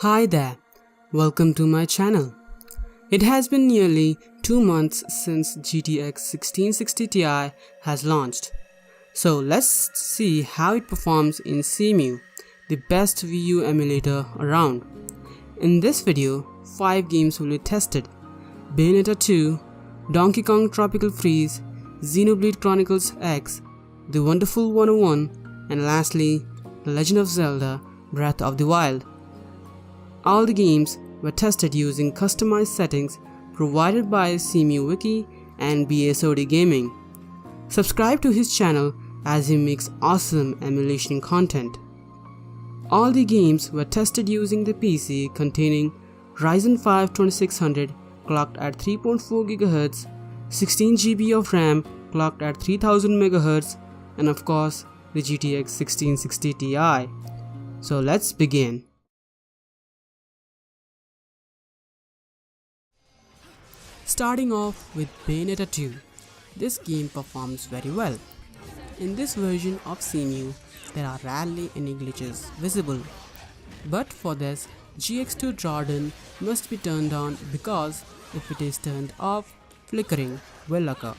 Hi there, welcome to my channel. It has been nearly 2 months since GTX 1660 Ti has launched. So let's see how it performs in Cemu, the best Wii U emulator around. In this video, 5 games will be tested: Bayonetta II, Donkey Kong Tropical Freeze, Xenoblade Chronicles X, The Wonderful 101, and lastly, The Legend of Zelda Breath of the Wild. All the games were tested using customized settings provided by Cemu Wiki and BSOD Gaming. Subscribe to his channel as he makes awesome emulation content. All the games were tested using the PC containing Ryzen 5 2600 clocked at 3.4 GHz, 16 GB of RAM clocked at 3000 MHz, and of course the GTX 1660 Ti. So let's begin. Starting off with Bayonetta 2, this game performs very well. In this version of Cemu, there are rarely any glitches visible. But for this, GX2 Jordan must be turned on because if it is turned off, flickering will occur.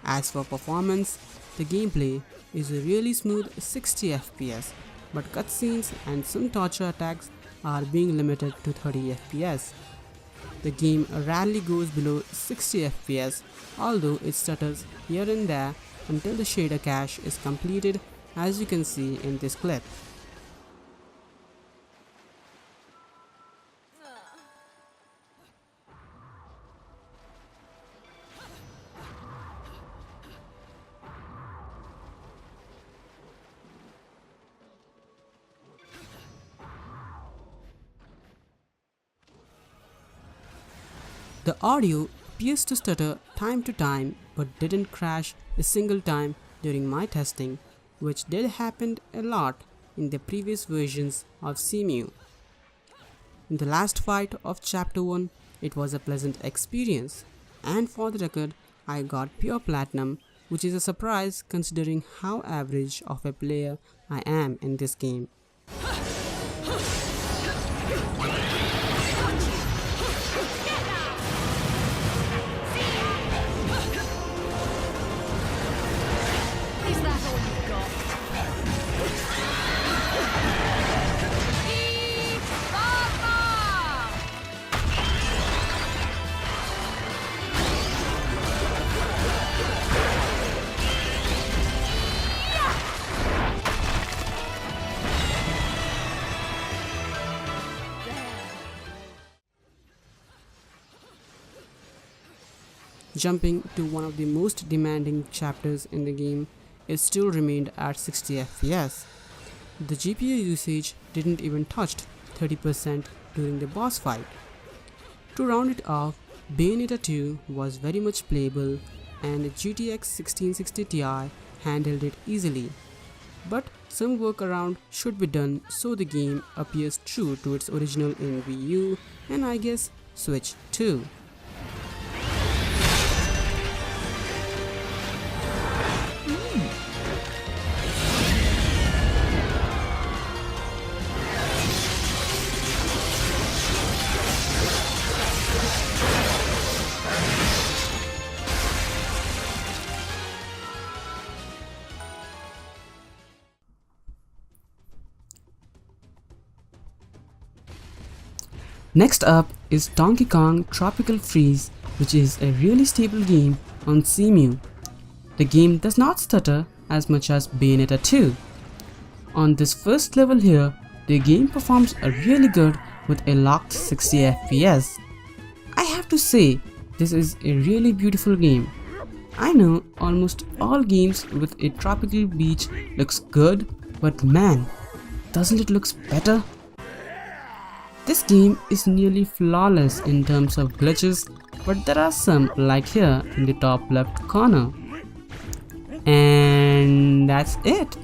As for performance, the gameplay is a really smooth 60 FPS, but cutscenes and some torture attacks are being limited to 30 FPS. The game rarely goes below 60 FPS, although it stutters here and there until the shader cache is completed, as you can see in this clip. The audio appears to stutter time to time but didn't crash a single time during my testing, which did happen a lot in the previous versions of Cemu. In the last fight of Chapter 1, it was a pleasant experience, and for the record, I got pure platinum, which is a surprise considering how average of a player I am in this game. Jumping to one of the most demanding chapters in the game, it still remained at 60 FPS. The GPU usage didn't even touch 30% during the boss fight. To round it off, Bayonetta 2 was very much playable and the GTX 1660 Ti handled it easily. But some workaround should be done so the game appears true to its original in Wii U and I guess Switch too. Next up is Donkey Kong Tropical Freeze, which is a really stable game on Cemu. The game does not stutter as much as Bayonetta 2. On this first level here, the game performs really good with a locked 60 FPS. I have to say, this is a really beautiful game. I know almost all games with a tropical beach looks good, but man, doesn't it look better? This game is nearly flawless in terms of glitches, but there are some like here in the top left corner. And that's it.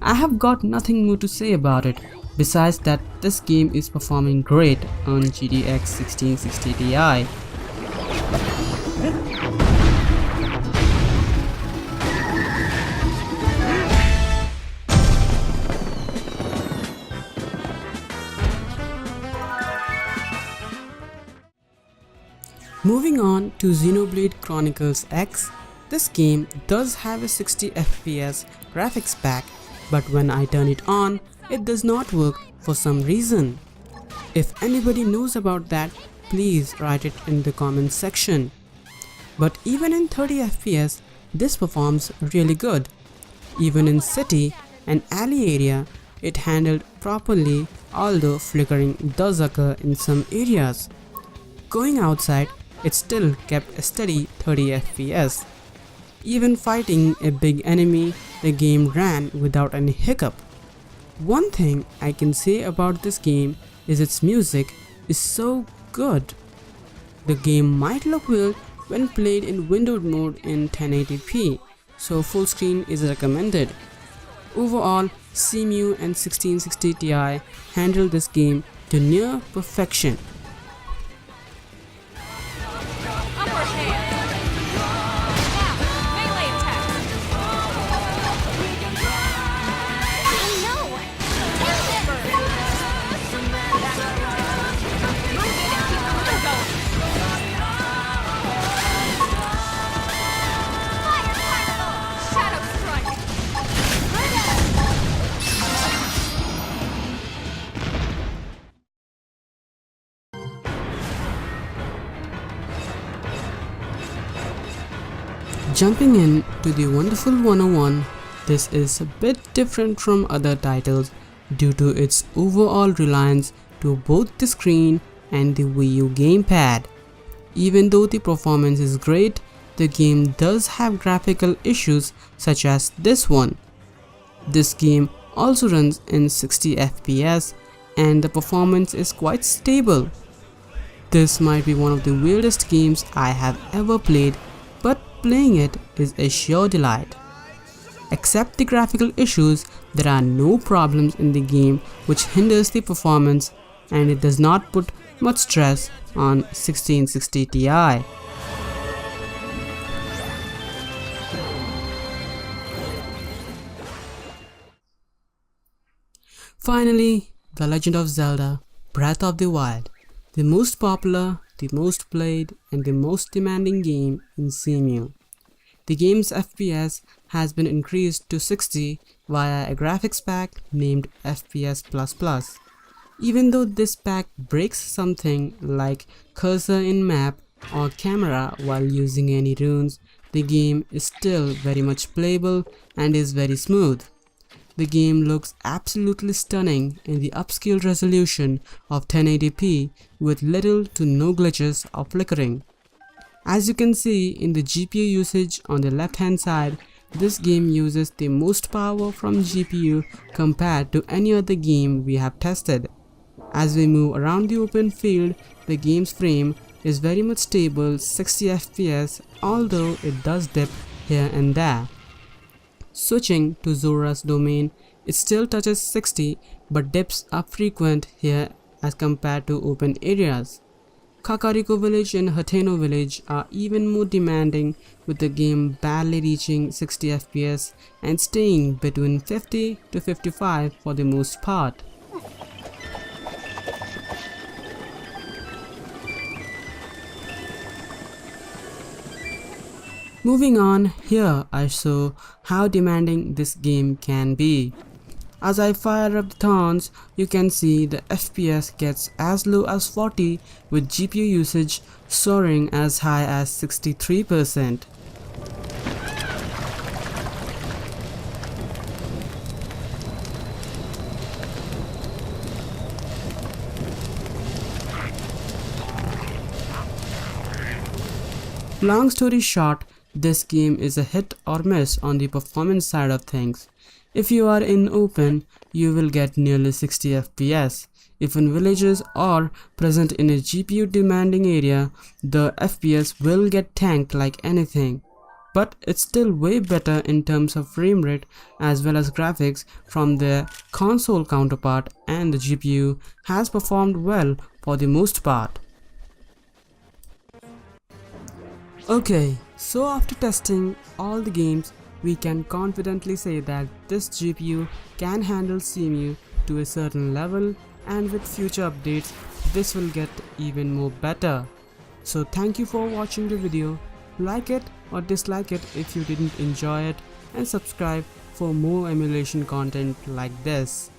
I have got nothing more to say about it, besides that this game is performing great on GTX 1660 Ti. Moving on to Xenoblade Chronicles X, this game does have a 60 FPS graphics pack, but when I turn it on, it does not work for some reason. If anybody knows about that, please write it in the comments section. But even in 30 FPS, this performs really good. Even in city and alley area, it handled properly, although flickering does occur in some areas. Going outside, it still kept a steady 30 FPS. Even fighting a big enemy, the game ran without any hiccup. One thing I can say about this game is its music is so good. The game might look weird when played in windowed mode in 1080p, so full screen is recommended. Overall, Cemu and 1660 Ti handled this game to near perfection. Jumping in to the wonderful 101, this is a bit different from other titles due to its overall reliance to both the screen and the Wii U gamepad. Even though the performance is great, the game does have graphical issues such as this one. This game also runs in 60 FPS and the performance is quite stable. This might be one of the weirdest games I have ever played, but playing it is a sure delight. Except the graphical issues, there are no problems in the game which hinders the performance, and it does not put much stress on 1660 Ti. Finally, The Legend of Zelda Breath of the Wild, the most popular, the most played, and the most demanding game in Cemu. The game's FPS has been increased to 60 via a graphics pack named FPS++. Even though this pack breaks something like cursor in map or camera while using any runes, the game is still very much playable and is very smooth. The game looks absolutely stunning in the upscaled resolution of 1080p with little to no glitches or flickering. As you can see in the GPU usage on the left hand side, this game uses the most power from GPU compared to any other game we have tested. As we move around the open field, the game's frame is very much stable 60 FPS, although it does dip here and there. Switching to Zora's domain, it still touches 60 but dips are frequent here as compared to open areas. Kakariko village and Hateno village are even more demanding, with the game barely reaching 60 FPS and staying between 50 to 55 for the most part. Moving on, here I show how demanding this game can be. As I fire up the thorns, you can see the FPS gets as low as 40 with GPU usage soaring as high as 63%. Long story short, this game is a hit or miss on the performance side of things. If you are in open, you will get nearly 60 FPS. If villages are present in a GPU demanding area, the FPS will get tanked like anything. But it's still way better in terms of frame rate as well as graphics from their console counterpart, and the GPU has performed well for the most part. Okay, so after testing all the games, we can confidently say that this GPU can handle Cemu to a certain level, and with future updates this will get even more better. So thank you for watching the video. Like it or dislike it if you didn't enjoy it, and subscribe for more emulation content like this.